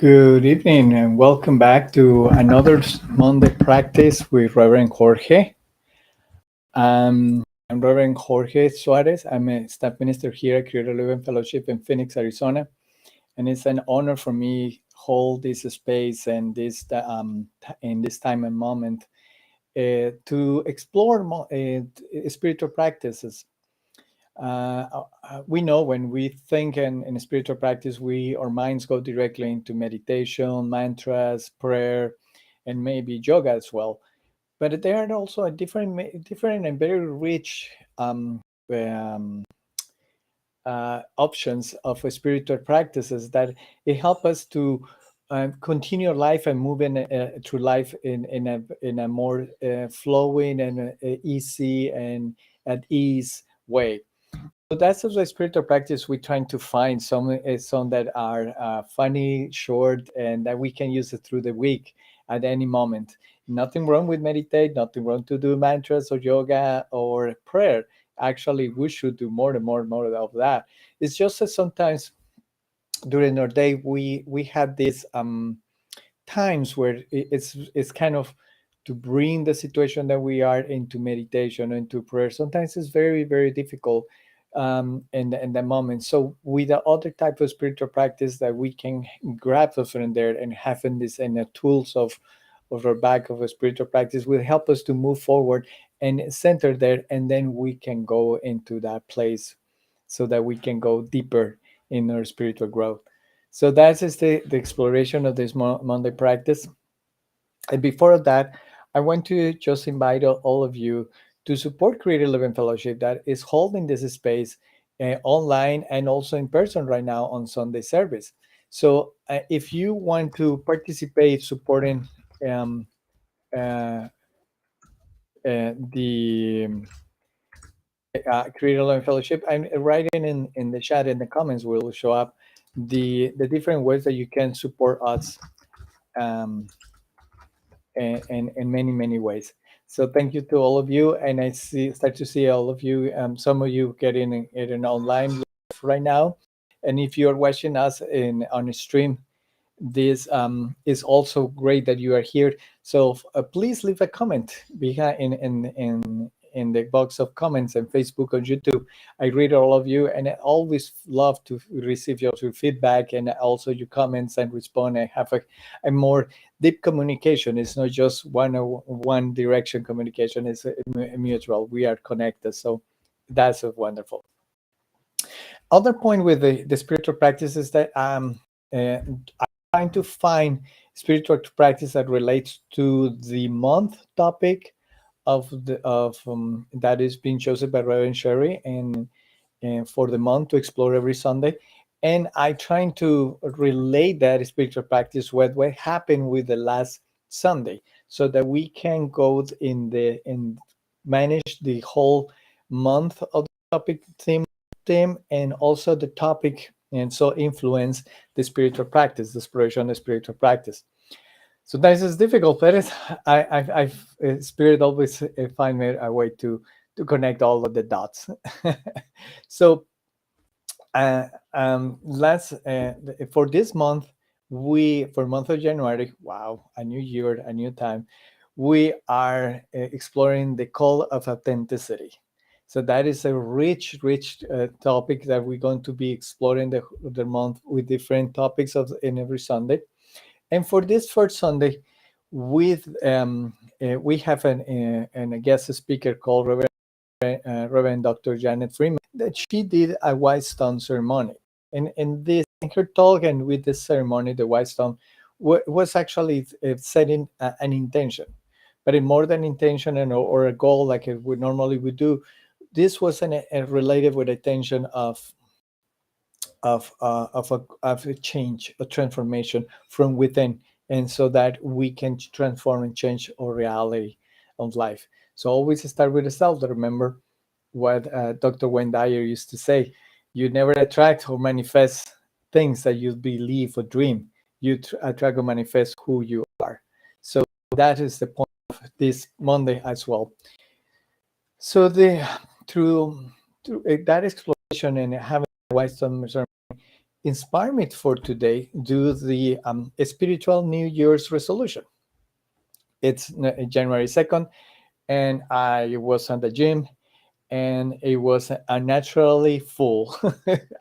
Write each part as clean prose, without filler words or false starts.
Good evening and welcome back to another Monday practice with Reverend Jorge. I'm Reverend Jorge Suarez. I'm a staff minister here at Creator Living Fellowship in Phoenix, Arizona, and it's an honor for me hold this space and this in this time and moment to explore spiritual practices. We know when we think in spiritual practice, our minds go directly into meditation, mantras, prayer, and maybe yoga as well. But there are also different and very rich um, options of spiritual practices that it help us to continue life and move through life in a more flowing and easy and at ease way. So that's also a spiritual practice. We're trying to find some that are funny, short, and that we can use it through the week at any moment. Nothing wrong with meditate. Nothing wrong to do mantras or yoga or prayer. Actually, we should do more and more and more of that. It's just that sometimes during our day we have these times where it's kind of to bring the situation that we are into meditation, into prayer. Sometimes it's very, very difficult in the moment. So with the other type of spiritual practice that we can grab us from there and having this and the tools of our back of a spiritual practice will help us to move forward and center there, and then we can go into that place so that we can go deeper in our spiritual growth. So that is the exploration of this Monday practice. And before that, I want to just invite all of you to support Creative Living Fellowship that is holding this space online and also in person right now on Sunday service. So if you want to participate supporting um, uh, the Creative Living Fellowship, I'm writing in the chat in the comments will show up the different ways that you can support us um, in many many ways. So thank you to all of you, and I start to see all of you. Some of you getting in online right now, and if you are watching us in on a stream, this is also great that you are here. So please leave a comment behind in the box of comments and Facebook or YouTube. I read all of you, and I always love to receive your feedback and also your comments and respond. I have a more deep communication. It's not just one direction communication. It's a mutual. We are connected. So that's wonderful. Other point with the spiritual practice is that I'm trying to find spiritual practice that relates to the month topic of the of that is being chosen by Reverend Sherry and for the month to explore every Sunday. And I trying to relate that spiritual practice with what happened with the last Sunday, so that we can go in the and manage the whole month of the topic theme and also the topic, and so influence the spiritual practice, the exploration of the spiritual practice. So that is difficult, but Spirit always find me a way to connect all of the dots. So let's for this month, we for month of January, wow, a new year, a new time, we are exploring the call of authenticity. So that is a rich topic that we're going to be exploring the month with different topics of in every Sunday. And for this first Sunday, with we have a guest speaker called Reverend Dr. Janet Freeman, that she did a white stone ceremony. And in her talk and with this ceremony, the white stone was actually setting an intention, but in more than intention or a goal like it would normally would do. This was related with attention of a change, a transformation from within, and so that we can transform and change our reality of life. So always start with the self. Remember what Dr. Wayne Dyer used to say: you never attract or manifest things that you believe or dream. You attract or manifest who you are. So that is the point of this Monday as well. So through that exploration and having wisdom inspired me for today do the spiritual New Year's resolution. It's January 2nd, and I was at the gym, and it was unnaturally full.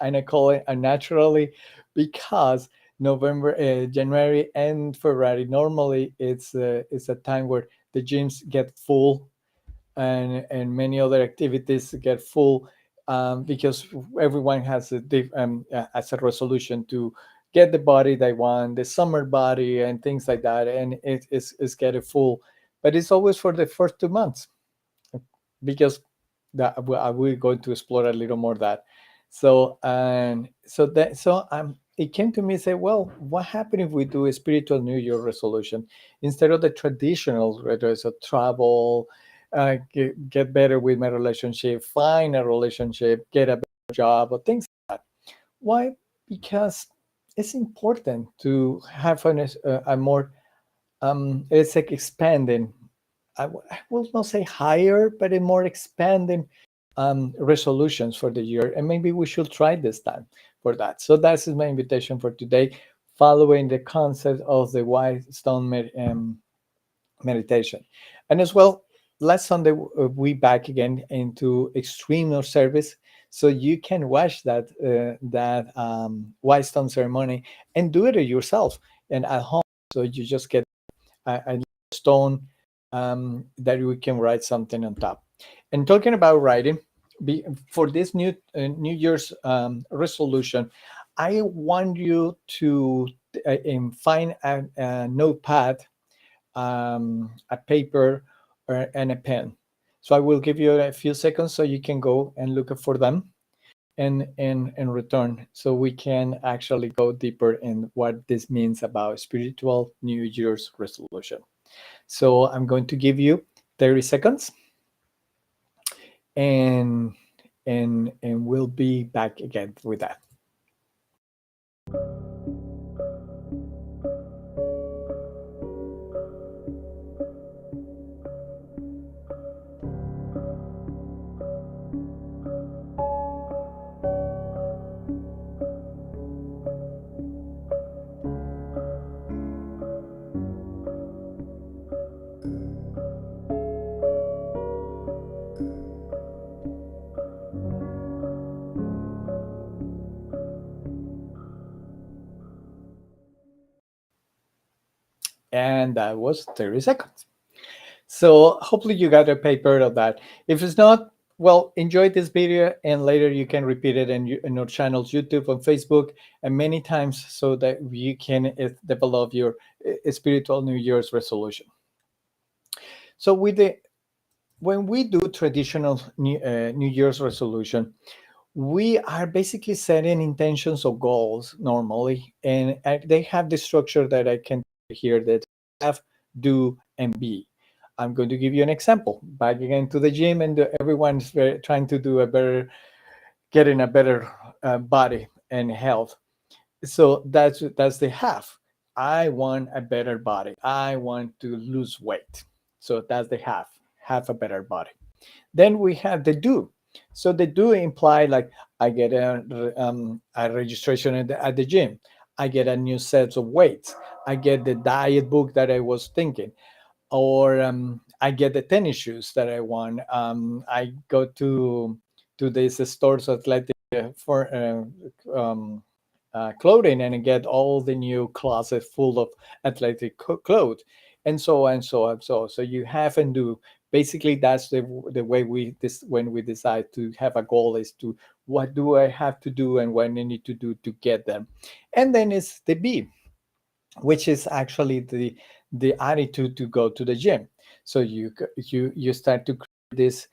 And I call it unnaturally because January and February, normally it's a time where the gyms get full, and many other activities get full, because everyone has as a resolution to get the body they want, the summer body and things like that, and it's getting full. But it's always for the first 2 months, because we're going to explore a little more that. So and so that so it came to me and say, well, what happened if we do a spiritual New Year resolution instead of the traditional, whether it's a travel, get better with my relationship, find a relationship, get a better job, or things like that. Why? Because it's important to have a more it's like expanding. I will not say higher, but a more expanding resolutions for the year. And maybe we should try this time for that. So that's my invitation for today, following the concept of the white stone meditation. And as well, last Sunday, we back again into extreme of service. So you can watch that white stone ceremony and do it yourself and at home. So you just get a stone that we can write something on top. And talking about writing, for this New Year's resolution, I want you to find a notepad, a paper, and a pen. So I will give you a few seconds so you can go and look for them and return, so we can actually go deeper in what this means about spiritual New Year's resolution. So I'm going to give you 30 seconds, and and we'll be back again with that. And that was 30 seconds. So hopefully you got a paper of that. If it's not, well, enjoy this video, and later you can repeat it in our channels, YouTube and Facebook, and many times, so that you can develop your spiritual New Year's resolution. So when we do traditional New Year's resolution, we are basically setting intentions or goals normally, and they have the structure that I can here, that have, do, and be. I'm going to give you an example. Back again to the gym, and everyone's trying to do a better, getting a better body and health. So that's the have. I want a better body. I want to lose weight. So that's the have a better body. Then we have the do. So the do imply, like, I get a registration at the gym. I get a new set of weights. I get the diet book that I was thinking, or I get the tennis shoes that I want. I go to these stores, athletic for clothing, and I get all the new closet full of athletic clothes, and so on, so on, so you have and do. Basically, that's the way when we decide to have a goal, is to, what do I have to do and what I need to do to get them. And then it's the be, which is actually the attitude to go to the gym. So you start to create this,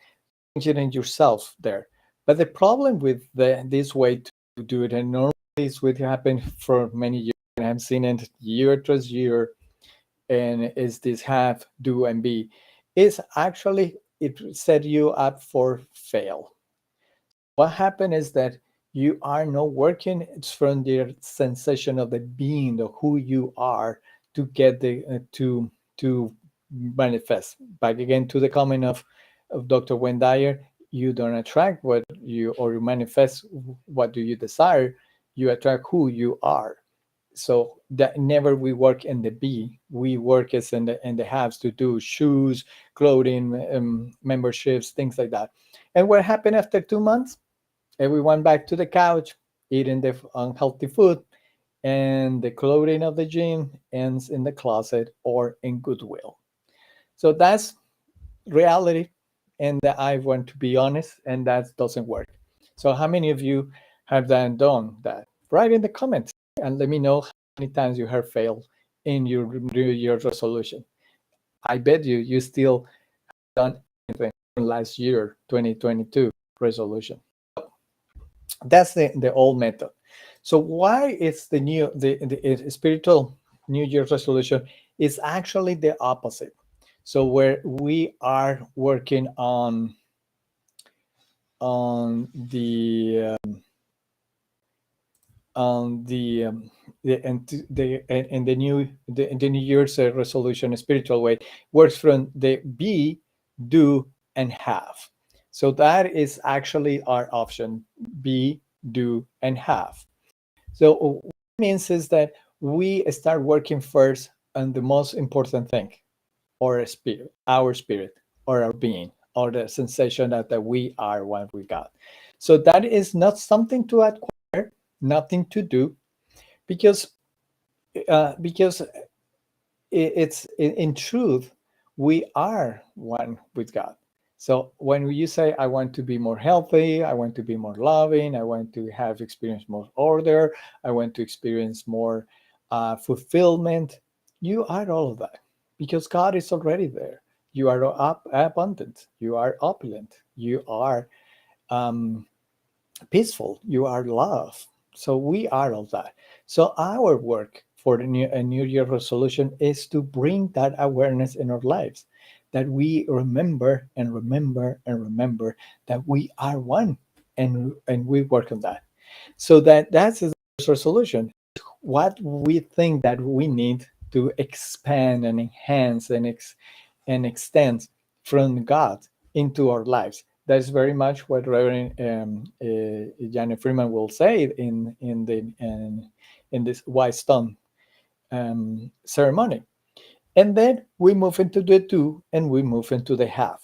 change it in yourself there. But the problem with this way to do it, and normally it's what happened for many years, and I've seen it year tras year, and is this have, do, and be, is actually, it set you up for fail. What happened is that you are not working from the sensation of the being of who you are, to get to manifest. Back again to the comment of Dr. Wendy, you don't attract what you, or you manifest what do you desire. you attract who you are. So that never we work in the be, we work as in the haves to do shoes, clothing, memberships, things like that. And what happened after 2 months? Everyone back to the couch, eating the unhealthy food, and the clothing of the gym ends in the closet or in Goodwill. So that's reality, and I want to be honest, and that doesn't work. So how many of you have done that? Write in the comments and let me know how many times you have failed in your New Year's resolution. I bet you still done anything from last year, 2022 resolution. That's the old method. So why is the spiritual New Year's resolution is actually the opposite. So where we are working on the New Year's resolution spiritual way works from the be, do, and have. So that is actually our option: be, do, and have. So what it means is that we start working first on the most important thing, our spirit, or our being, or the sensation that we are what we got. So that is not something to acquire, nothing to do, because it's in truth we are one with God. So when you say I want to be more healthy, I want to be more loving, I want to have experience more order, I want to experience more fulfillment, you are all of that because God is already there. You are abundant, you are opulent, you are um, peaceful, you are love. So we are all that. So our work for the new year resolution is to bring that awareness in our lives, that we remember and remember and remember that we are one, and we work on that. So that's the resolution. What we think that we need to expand and enhance and extend from God into our lives. That's very much what Reverend Janet Freeman will say in this White Stone ceremony. And then we move into the do and we move into the have.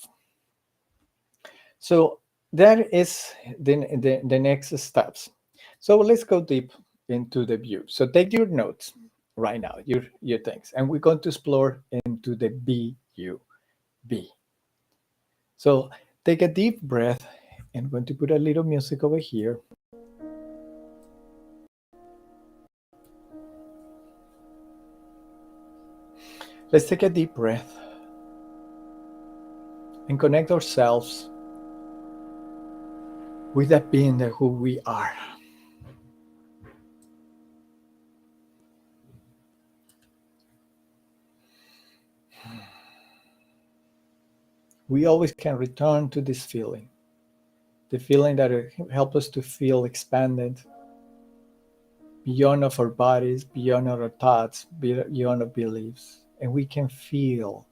So that is the next steps. So let's go deep into the view. So take your notes right now, your things, and we're going to explore into the be you be. So take a deep breath. I'm going to put a little music over here. Let's take a deep breath and connect ourselves with that being that who we are. We always can return to this feeling, the feeling that helps us to feel expanded beyond of our bodies, beyond our thoughts, beyond our beliefs. And we can feel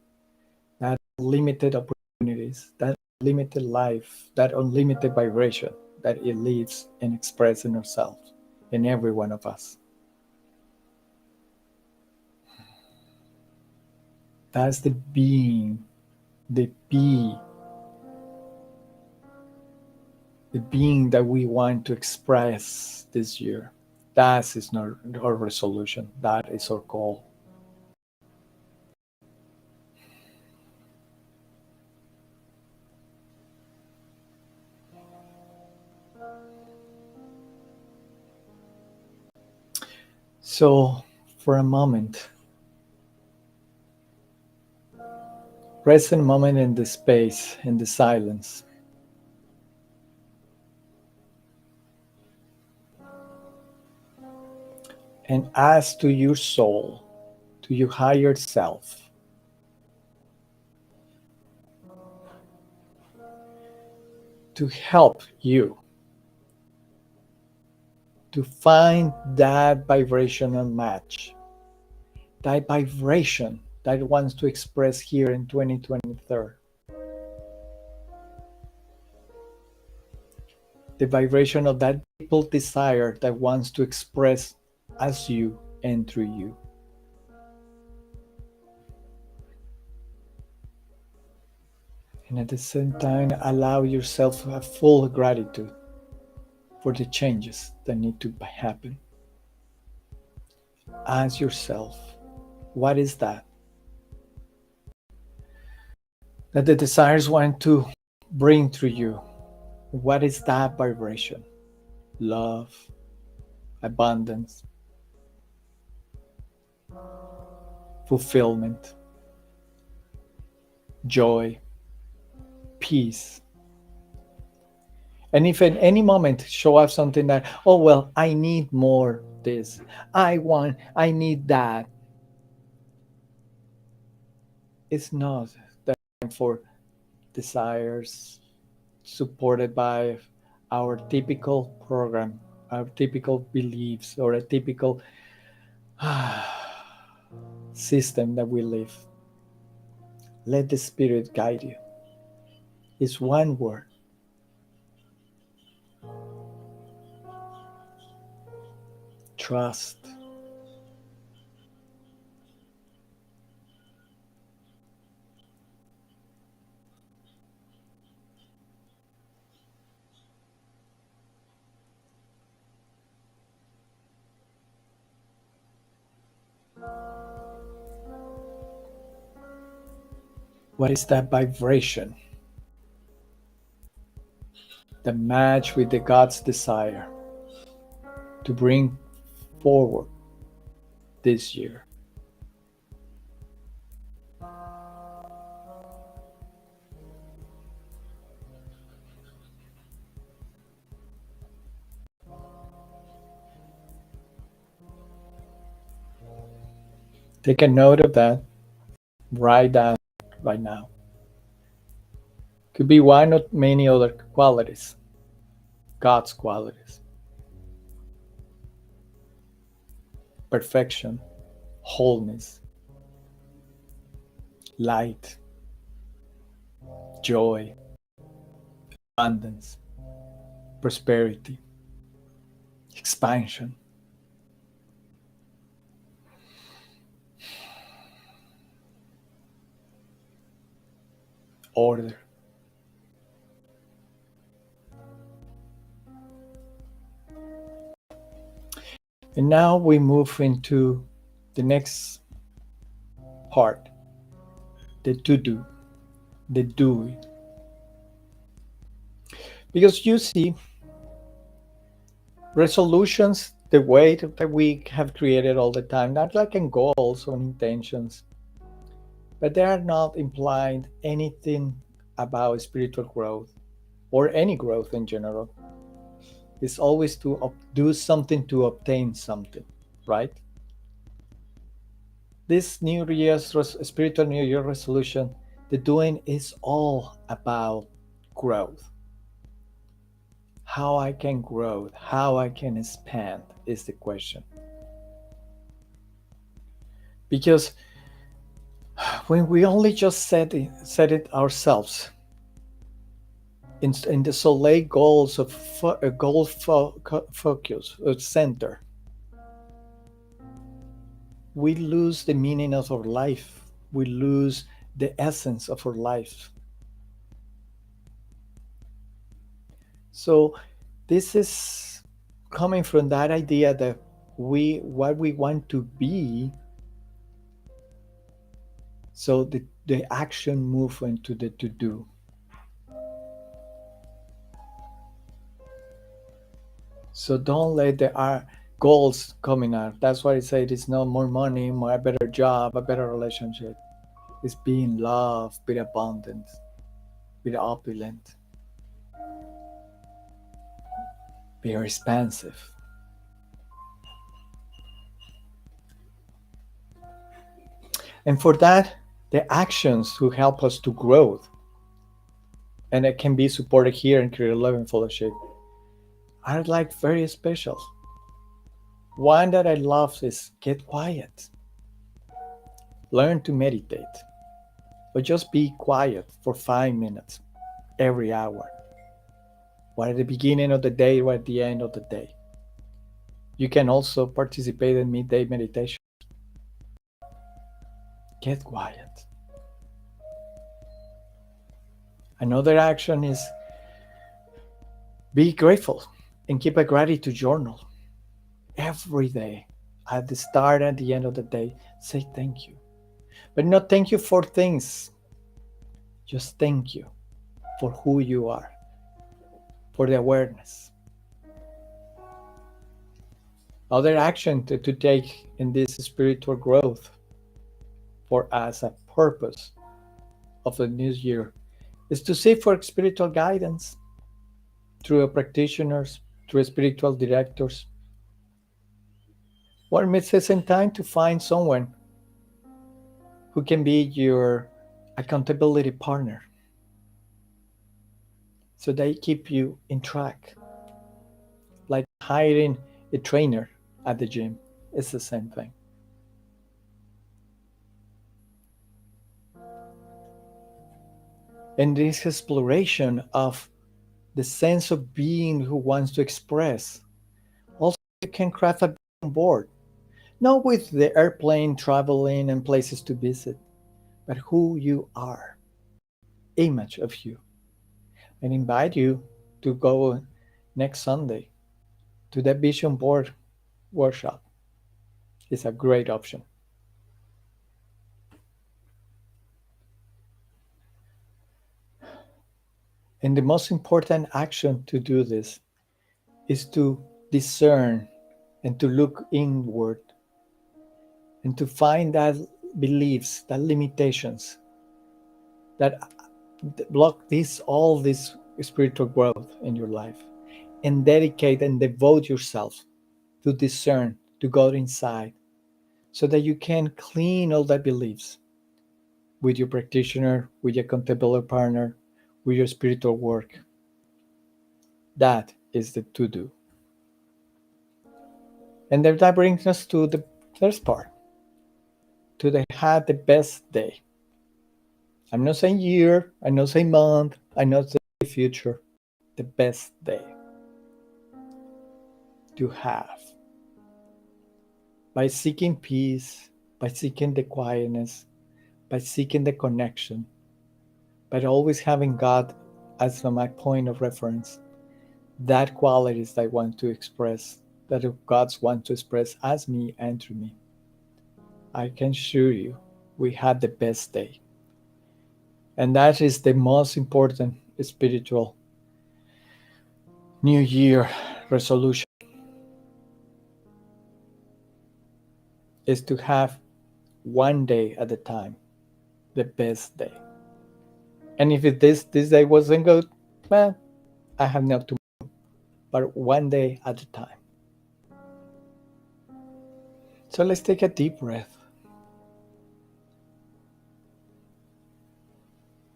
that limited opportunities, that limited life, that unlimited vibration that it lives and expresses in ourselves, in every one of us. That's the being, the be, the being that we want to express this year. That is not our resolution. That is our goal. So, for a moment, rest a moment in the space, in the silence. And ask to your soul, to your higher self, to help you to find that vibrational match, that vibration that it wants to express here in 2023. the vibration of that deep desire that wants to express as you and through you. And at the same time, allow yourself a full gratitude for the changes that need to happen. Ask yourself, what is that? That the desires want to bring through you. What is that vibration? Love, abundance, fulfillment, joy, peace. And if at any moment show up something that, oh, well, I need more this, I need that, it's not that for desires supported by our typical program, our typical beliefs, or a typical system that we live. Let the Spirit guide you. It's one word. Trust. What is that vibration? The match with the God's desire to bring forward this year. Take a note of that. Write that right now. Could be one of many other qualities, God's qualities. Perfection, wholeness, light, joy, abundance, prosperity, expansion. Order. And now we move into the next part, the to do, the doing. Because you see, resolutions, the way that we have created all the time, not like in goals or intentions, but they are not implying anything about spiritual growth or any growth in general. It's always to do something to obtain something, right? This New Year's spiritual New Year resolution, the doing is all about growth. How I can grow, how I can expand is the question. Because when we only just set it ourselves in the soleil goals of focus or center, we lose the meaning of our life. We lose the essence of our life. So this is coming from that idea that what we want to be. So the action move into the to do. So don't let the goals coming out. That's why I say it's not more money, more a better job, a better relationship. It's being loved, be abundant, be opulent, be expansive. And for that, the actions who help us to grow, and it can be supported here in Creative Living Fellowship, are like very special. One that I love is get quiet. Learn to meditate. Or just be quiet for 5 minutes every hour. what at the beginning of the day, what at the end of the day. You can also participate in midday meditation. Get quiet. Another action is be grateful and keep a gratitude journal every day. At the start and the end of the day, say thank you. But not thank you for things, just thank you for who you are, for the awareness. Other action to take in this spiritual growth for us, a purpose of the new year, is to seek for spiritual guidance through practitioners, through spiritual directors. Or maybe it's in time to find someone who can be your accountability partner so they keep you in track. Like hiring a trainer at the gym, it's the same thing. And this exploration of the sense of being who wants to express. Also, you can craft a board, not with the airplane traveling and places to visit, but who you are, image of you. And invite you to go next Sunday to the vision board workshop. It's a great option. And the most important action to do this is to discern and to look inward and to find that beliefs, that limitations that block this all this spiritual growth in your life, and dedicate and devote yourself to discern, to go inside, so that you can clean all the beliefs with your practitioner, with your contemplative partner, with your spiritual work. That is the to do. And then that brings us to the first part, to the have the best day. I'm not saying year, I'm not saying month, I'm not saying future. The best day to have by seeking peace, by seeking the quietness, by seeking the connection, but always having God as my point of reference. That qualities that I want to express, that God's want to express as me and through me. I can assure you, we had the best day. And that is the most important spiritual New Year resolution, is to have one day at a time, the best day. And if this day wasn't good, well, I have no to, but one day at a time. So let's take a deep breath.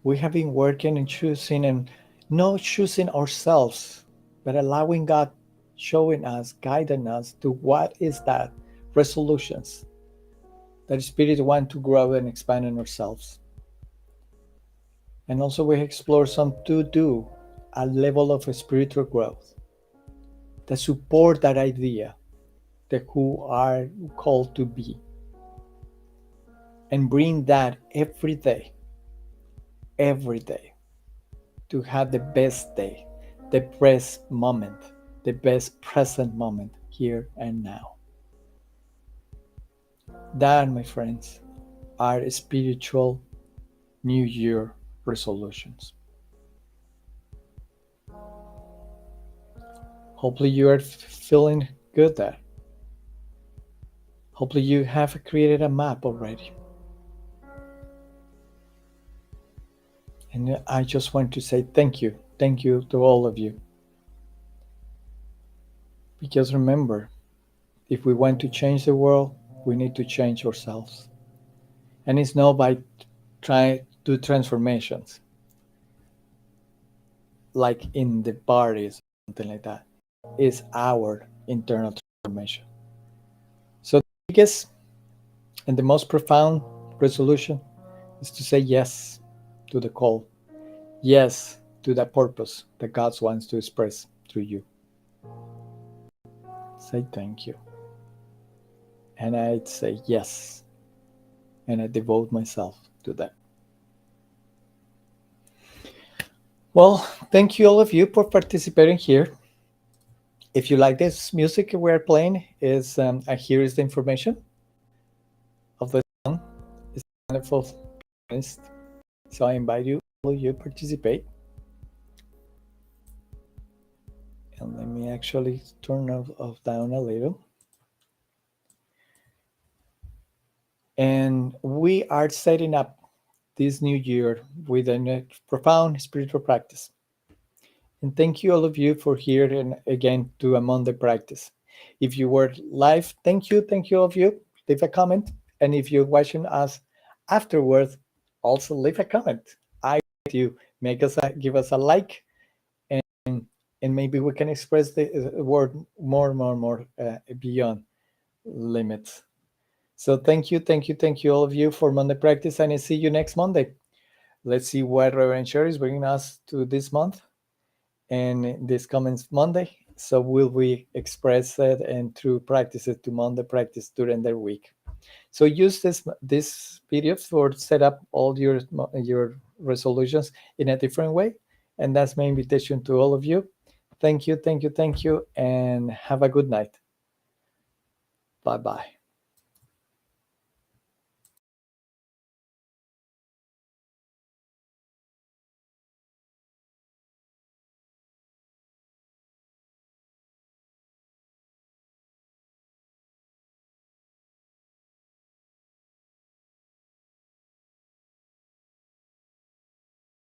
We have been working and choosing, and not choosing ourselves, but allowing God showing us, guiding us to what is that resolutions that Spirit want to grow and expand in ourselves. And also we explore some to do a level of spiritual growth that support that idea that who are called to be, and bring that every day, to have the best day, the best moment, the best present moment here and now. That, my friends, are spiritual New Year resolutions. Hopefully you are feeling good there. Hopefully you have created a map already. And I just want to say thank you. Thank you to all of you. Because remember, if we want to change the world, we need to change ourselves. And it's not by trying to do transformations like in the parties, something like that. It's our internal transformation. So the biggest and the most profound resolution is to say yes to the call. Yes to that purpose that God wants to express through you. Say thank you. And I'd say yes. And I devote myself to that. Well, thank you all of you for participating here. If you like this music we're playing, here is the information of the song. It's a wonderful pianist. So I invite you, all of you, participate. And let me actually turn off down a little. And we are setting up this new year with a profound spiritual practice. And thank you all of you for here and again to a Monday practice. If you were live, thank you all of you. Leave a comment. And if you're watching us afterwards, also leave a comment. I invite you, give us a like, and maybe we can express the word more beyond limits. So thank you all of you for Monday practice, and I see you next Monday. Let's see what Reverend Sherry is bringing us to this month and this coming Monday. So will we express it and through practices to Monday practice during the week. So use this video for set up all your resolutions in a different way. And that's my invitation to all of you. Thank you, and have a good night. Bye-bye.